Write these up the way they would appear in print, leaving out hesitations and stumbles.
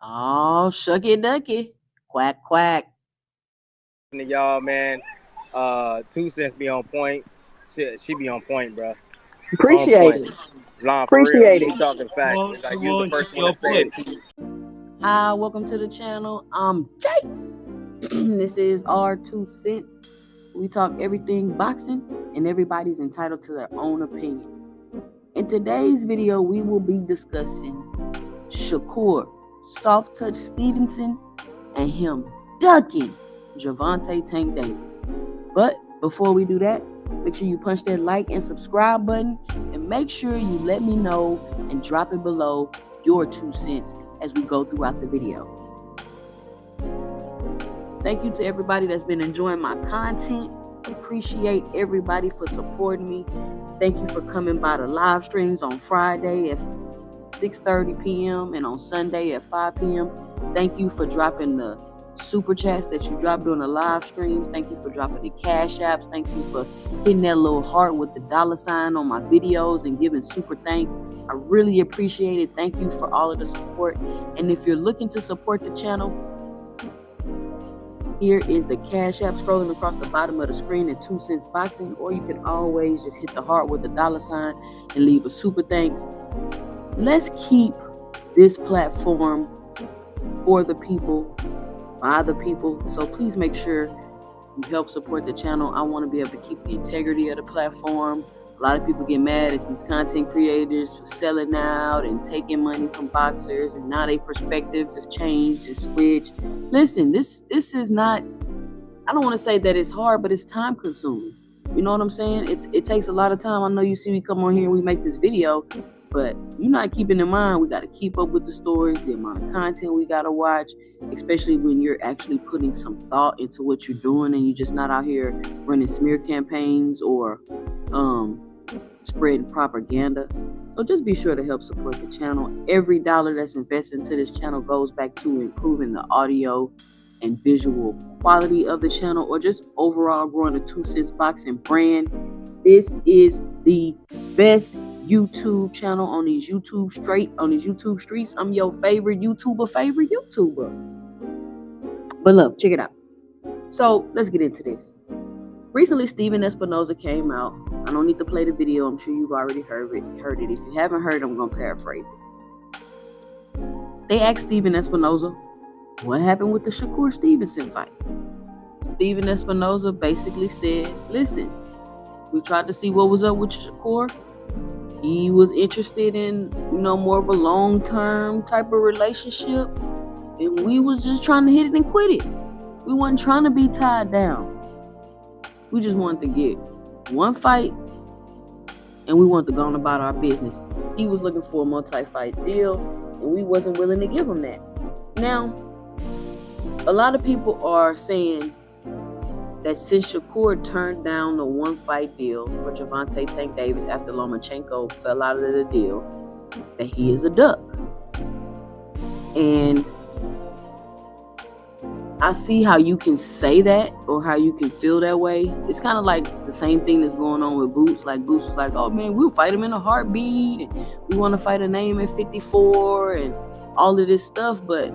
Oh, shucky ducky. Quack, quack. To y'all, man. 2 cents be on point. She be on point, bro. On Appreciate point. it. Nah, for real. Appreciate We it. talking facts. Like you was the first one to say it too. Hi, welcome to the channel. I'm Jay. This is our 2 cents. We talk everything boxing, and everybody's entitled to their own opinion. In today's video, we will be discussing Shakur, soft touch Stevenson, and him ducking Gervonta Tank Davis. But before we do that, make sure you punch that like and subscribe button, and make sure you let me know and drop it below your 2 cents as we go throughout the video. Thank you to everybody that's been enjoying my content. Appreciate everybody for supporting me. Thank you for coming by the live streams on Friday at 6:30 p.m. and on Sunday at 5 p.m. Thank you for dropping the super chats that you dropped during the live streams. Thank you for dropping the cash apps. Thank you for hitting that little heart with the $ on my videos and giving super thanks. I really appreciate it. Thank you for all of the support. And if you're looking to support the channel, here is the cash app scrolling across the bottom of the screen at 2 cents boxing, or you can always just hit the heart with the $ and leave a super thanks. Let's keep this platform for the people, by the people. So please make sure you help support the channel. I want to be able to keep the integrity of the platform. A lot of people get mad at these content creators for selling out and taking money from boxers, and now their perspectives have changed and switched. Listen, this is not, I don't want to say that it's hard, but it's time consuming. You know what I'm saying? It takes a lot of time. I know you see me come on here and we make this video, but you're not keeping in mind we got to keep up with the stories, the amount of content we got to watch, especially when you're actually putting some thought into what you're doing and you're just not out here running smear campaigns or spreading propaganda. So just be sure to help support the channel. Every dollar that's invested into this channel goes back to improving the audio and visual quality of the channel, or just overall growing the 2 cents boxing brand. This is the best YouTube channel on these YouTube streets. I'm your favorite YouTuber. But look, check it out. So let's get into this. Recently, Steven Espinoza came out. I don't need to play the video. I'm sure you've already heard it. If you haven't heard it, I'm going to paraphrase it. They asked Steven Espinoza, what happened with the Shakur Stevenson fight? Steven Espinoza basically said, listen, we tried to see what was up with Shakur. He was interested in, more of a long-term type of relationship. And we was just trying to hit it and quit it. We wasn't trying to be tied down. We just wanted to get one fight, and we wanted to go on about our business. He was looking for a multi-fight deal, and we wasn't willing to give him that. Now, a lot of people are saying that since Shakur turned down the one-fight deal for Gervonta Tank Davis after Lomachenko fell out of the deal, that he is a duck. And I see how you can say that or how you can feel that way. It's kind of like the same thing that's going on with Boots. Like Boots was like, oh man, we'll fight him in a heartbeat. And we want to fight a name at 54 and all of this stuff. But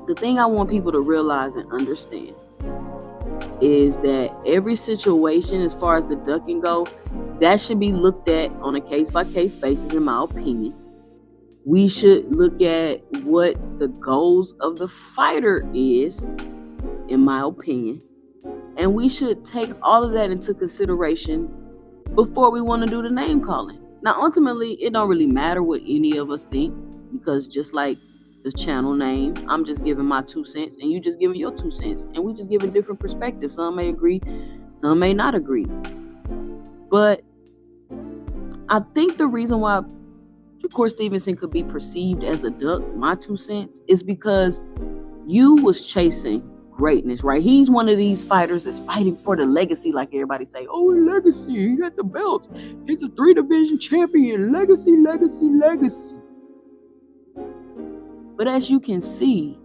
the thing I want people to realize and understand is that every situation, as far as the ducking go, that should be looked at on a case-by-case basis, in my opinion. We should look at what the goals of the fighter is, in my opinion. And we should take all of that into consideration before we want to do the name calling. Now, ultimately, it don't really matter what any of us think, because just like the channel name, I'm just giving my 2 cents and you just giving your 2 cents. And we just giving different perspectives. Some may agree, some may not agree. But I think the reason why Shakur Stevenson could be perceived as a duck, my 2 cents, is because you was chasing greatness, right? He's one of these fighters that's fighting for the legacy, like everybody say, oh, legacy, he got the belts. He's a 3-division champion, legacy. But as you can see,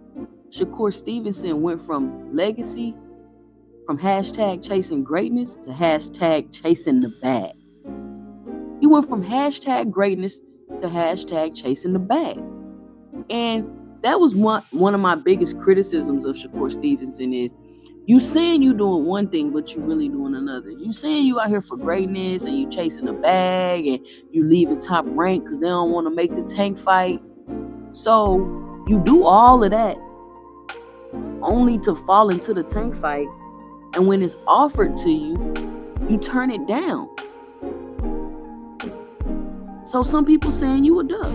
Shakur Stevenson went from legacy, from hashtag chasing greatness to hashtag chasing the bag. He went from hashtag greatness to hashtag chasing the bag. And that was one of my biggest criticisms of Shakur Stevenson is you saying you doing one thing, but you really doing another. You saying you out here for greatness and you chasing a bag and you leaving top rank because they don't want to make the tank fight. So you do all of that only to fall into the tank fight. And when it's offered to you, you turn it down. So some people saying you a duck.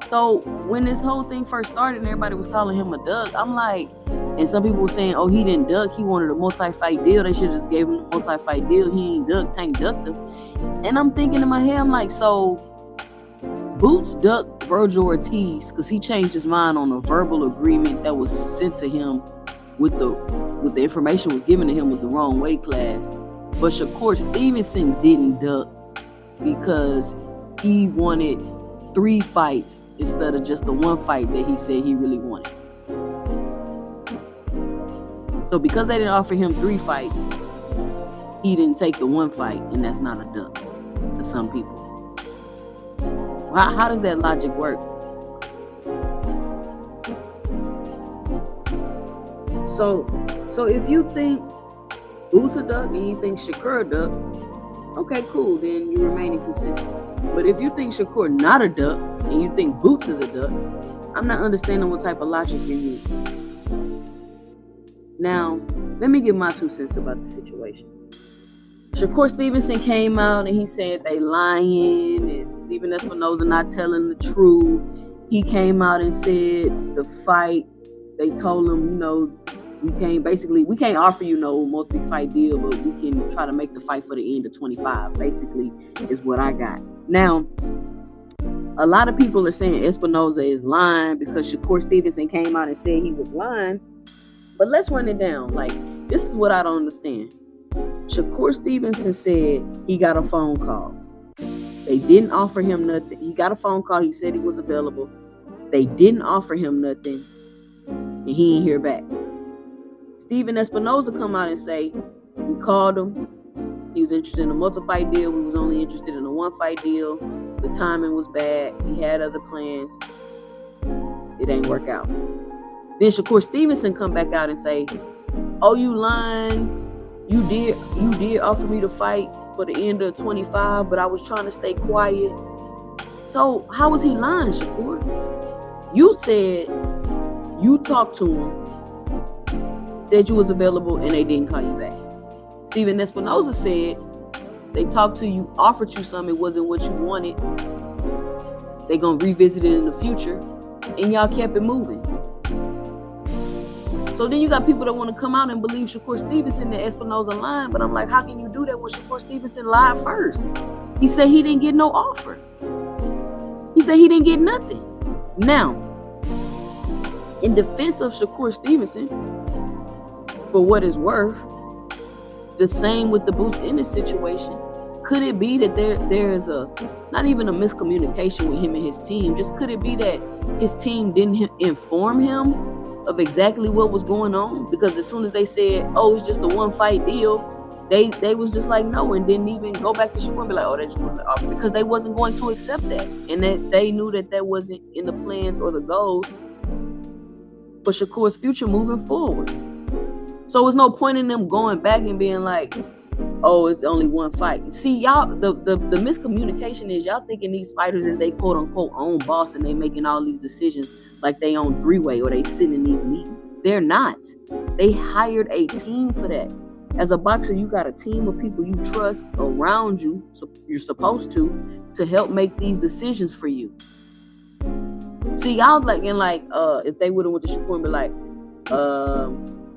So when this whole thing first started and everybody was calling him a duck, I'm like, and some people were saying, oh, he didn't duck. He wanted a multi-fight deal. They should have just gave him a multi-fight deal. He ain't duck. Tank ducked him. And I'm thinking in my head, I'm like, so Boots ducked Virgil Ortiz because he changed his mind on a verbal agreement that was sent to him with the information was given to him was the wrong weight class. But Shakur Stevenson didn't duck because he wanted 3 fights instead of just the 1 fight that he said he really wanted. So because they didn't offer him 3 fights, he didn't take the 1 fight, and that's not a duck to some people. How does that logic work? So if you think Boots a duck and you think Shakur a duck, okay, cool, then you remain inconsistent. But if you think Shakur not a duck and you think Boots is a duck, I'm not understanding what type of logic you're using. Now, let me give my 2 cents about the situation. Shakur Stevenson came out and he said they lying and Steven Espinoza not telling the truth. He came out and said the fight, they told him, we can't offer you no multi-fight deal, but we can try to make the fight for the end of 25, basically, is what I got. Now, a lot of people are saying Espinoza is lying because Shakur Stevenson came out and said he was lying. But let's run it down. Like, this is what I don't understand. Shakur Stevenson said he got a phone call. They didn't offer him nothing. He got a phone call. He said he was available. They didn't offer him nothing. And he ain't hear back. Steven Espinoza come out and say, we called him. He was interested in a multi-fight deal. We was only interested in a 1-fight deal. The timing was bad. He had other plans. It ain't work out. Then Shakur Stevenson come back out and say, oh, you lying. You did offer me to fight for the end of 25, but I was trying to stay quiet. So how was he lying, Shakur? You said you talked to him, said you was available, and they didn't call you back. Steven Espinoza said they talked to you, offered you something, it wasn't what you wanted. They gonna revisit it in the future, and y'all kept it moving. So then you got people that want to come out and believe Shakur Stevenson that Espinoza lying, but I'm like, how can you do that when Shakur Stevenson lied first? He said he didn't get no offer. He said he didn't get nothing. Now, in defense of Shakur Stevenson, for what it's worth, the same with the Boots in this situation. Could it be that there is not even a miscommunication with him and his team? Just could it be that his team didn't inform him of exactly what was going on? Because as soon as they said, oh, it's just a 1-fight deal, they was just like, no, and didn't even go back to Shakur and be like, oh, they just wanted to offer, because they wasn't going to accept that. And that they knew that wasn't in the plans or the goals for Shakur's future moving forward. So there's no point in them going back and being like, oh, it's only 1 fight. See, y'all, the miscommunication is y'all thinking these fighters is they quote unquote own boss and they making all these decisions like they own 3-way or they sitting in these meetings. They're not. They hired a team for that. As a boxer, you got a team of people you trust around you, so you're supposed to help make these decisions for you. See, y'all if they would have went to Shakur and be like,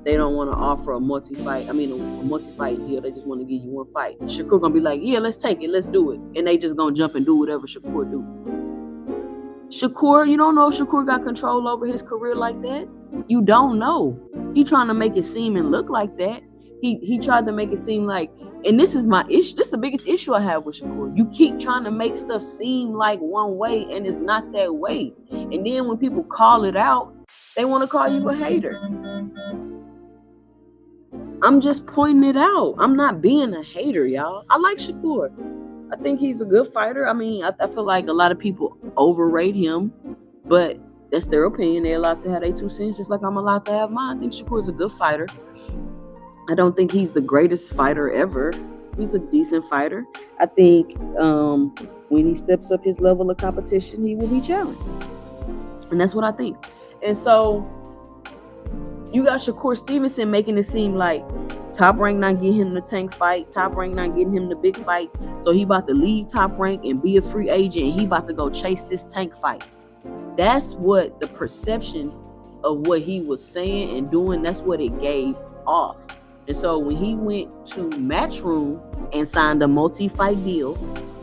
they don't want to offer a multi-fight deal. They just want to give you 1 fight. Shakur gonna be like, yeah, let's take it. Let's do it. And they just gonna jump and do whatever Shakur do. Shakur, you don't know if Shakur got control over his career like that. You don't know. He trying to make it seem and look like that. He tried to make it seem like, and this is my issue. This is the biggest issue I have with Shakur. You keep trying to make stuff seem like one way, and it's not that way. And then when people call it out, they want to call you a hater. I'm just pointing it out. I'm not being a hater, y'all. I like Shakur. I think he's a good fighter. I mean, I feel like a lot of people overrate him But that's their opinion. They're allowed to have their 2 cents, just like I'm allowed to have mine. I think Shakur is a good fighter. I don't think he's the greatest fighter ever. He's a decent fighter. I think when he steps up his level of competition, he will be challenged. And that's what I think. And so you got Shakur Stevenson making it seem like Top Rank not getting him the Tank fight, Top Rank not getting him the big fights, so he about to leave Top Rank and be a free agent, and he about to go chase this Tank fight. That's what the perception of what he was saying and doing, that's what it gave off. And so when he went to Matchroom and signed a multi-fight deal,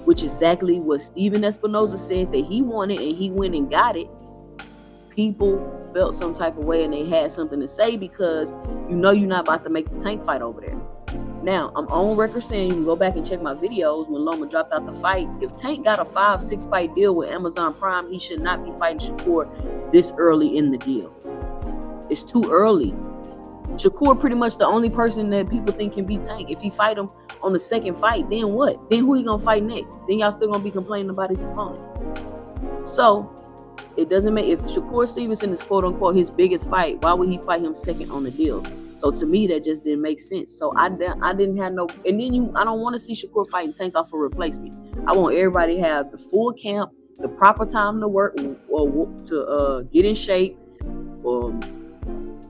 which is exactly what Steven Espinoza said that he wanted, and he went and got it, people felt some type of way and they had something to say, because you know you're not about to make the Tank fight over there. Now, I'm on record saying, you can go back and check my videos when Loma dropped out the fight. If Tank got a 5-6 fight deal with Amazon Prime, he should not be fighting Shakur this early in the deal. It's too early. Shakur pretty much the only person that people think can beat Tank. If he fight him on the second fight, then what? Then who he gonna fight next? Then y'all still gonna be complaining about his opponents. So it doesn't make, if Shakur Stevenson is quote unquote his biggest fight, why would he fight him second on the deal? So to me, that just didn't make sense. So I didn't have no, and then I don't want to see Shakur fighting Tank off a replacement. I want everybody to have the full camp, the proper time to work or to get in shape.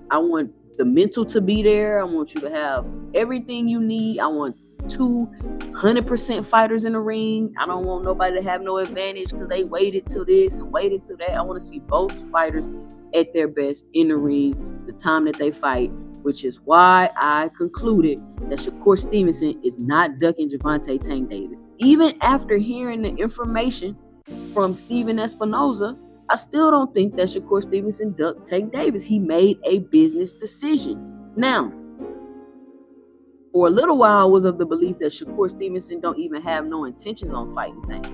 I want the mental to be there. I want you to have everything you need. I want 200% fighters in the ring. I don't want nobody to have no advantage because they waited till this and waited till that. I want to see both fighters at their best in the ring the time that they fight, which is why I concluded that Shakur Stevenson is not ducking Gervonta Tank Davis. Even after hearing the information from Steven Espinoza, I still don't think that Shakur Stevenson ducked Tank Davis. He made a business decision. Now, for a little while, I was of the belief that Shakur Stevenson don't even have no intentions on fighting Tank.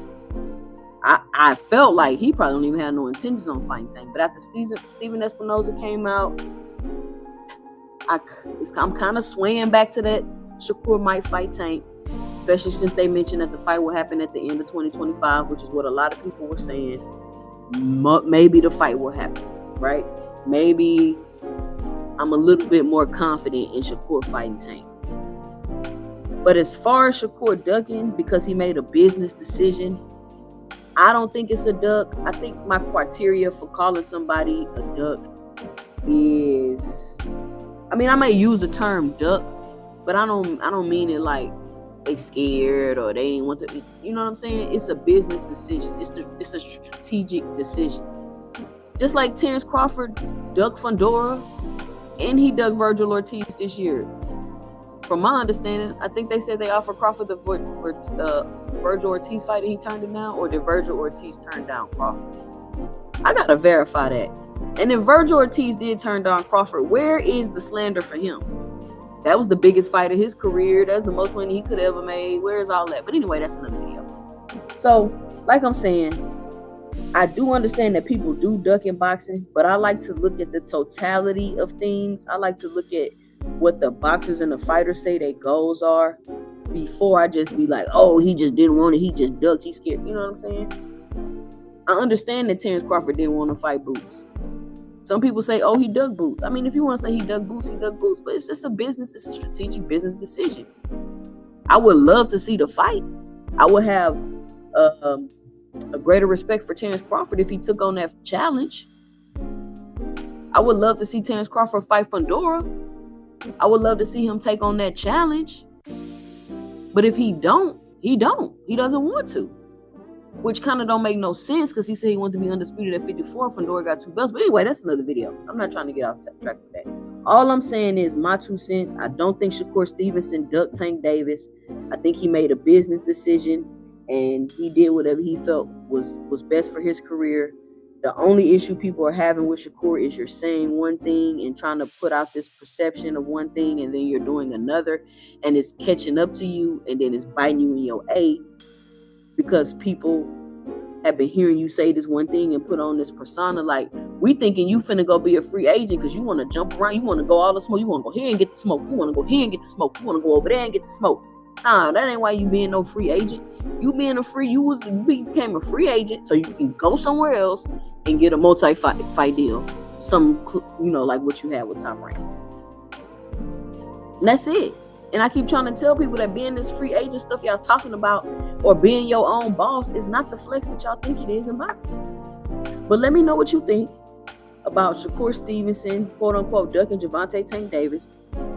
I felt like he probably don't even have no intentions on fighting Tank. But after Steven Espinoza came out, I'm kind of swaying back to that Shakur might fight Tank, especially since they mentioned that the fight will happen at the end of 2025, which is what a lot of people were saying. Maybe the fight will happen, right? Maybe I'm a little bit more confident in Shakur fighting Tank. But as far as Shakur ducking because he made a business decision, I don't think it's a duck. I think my criteria for calling somebody a duck is, I mean, I may use the term duck, but I don't mean it like they scared or they ain't want to, you know what I'm saying? It's a business decision. It's a strategic decision. Just like Terrence Crawford ducked Fundora and he ducked Virgil Ortiz this year. From my understanding, I think they said they offered Crawford the Virgil Ortiz fight and he turned it down, or did Virgil Ortiz turn down Crawford? I gotta verify that. And if Virgil Ortiz did turn down Crawford, where is the slander for him? That was the biggest fight of his career. That's the most money he could have ever made. Where is all that? But anyway, that's another video. So, like I'm saying, I do understand that people do duck in boxing, but I like to look at the totality of things. I like to look at what the boxers and the fighters say their goals are before I just be like, oh, he just didn't want it. He just ducked. He's scared. You know what I'm saying? I understand that Terrence Crawford didn't want to fight Boots. Some people say, oh, he dug Boots. I mean, if you want to say he dug Boots, he dug Boots. But it's just a business. It's a strategic business decision. I would love to see the fight. I would have a greater respect for Terrence Crawford if he took on that challenge. I would love to see Terrence Crawford fight Fundora. I would love to see him take on that challenge. But if he don't. He doesn't want to. Which kind of don't make no sense because he said he wanted to be undisputed at 54. Fundora got 2 belts. But anyway, that's another video. I'm not trying to get off track with that. All I'm saying is my 2 cents. I don't think Shakur Stevenson ducked Tank Davis. I think he made a business decision and he did whatever he felt was best for his career. The only issue people are having with Shakur is you're saying one thing and trying to put out this perception of one thing and then you're doing another and it's catching up to you and then it's biting you in your A because people have been hearing you say this one thing and put on this persona like, we thinking you finna go be a free agent because you want to jump around, you want to go all the smoke, you want to go here and get the smoke, you want to go here and get the smoke, you want to go over there and get the smoke. Nah, that ain't why you being no free agent. You became a free agent, so you can go somewhere else and get a multi-fight deal. Like what you had with Top Rank. And that's it. And I keep trying to tell people that being this free agent stuff y'all talking about, or being your own boss, is not the flex that y'all think it is in boxing. But let me know what you think about Shakur Stevenson, quote unquote, ducking Gervonta Tank Davis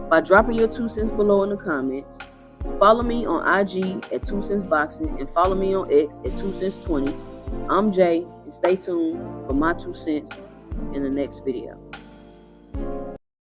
by dropping your 2 cents below in the comments. Follow me on IG at 2 Cents Boxing and follow me on X at 2 Cents 20. I'm Jay, and stay tuned for my 2 cents in the next video.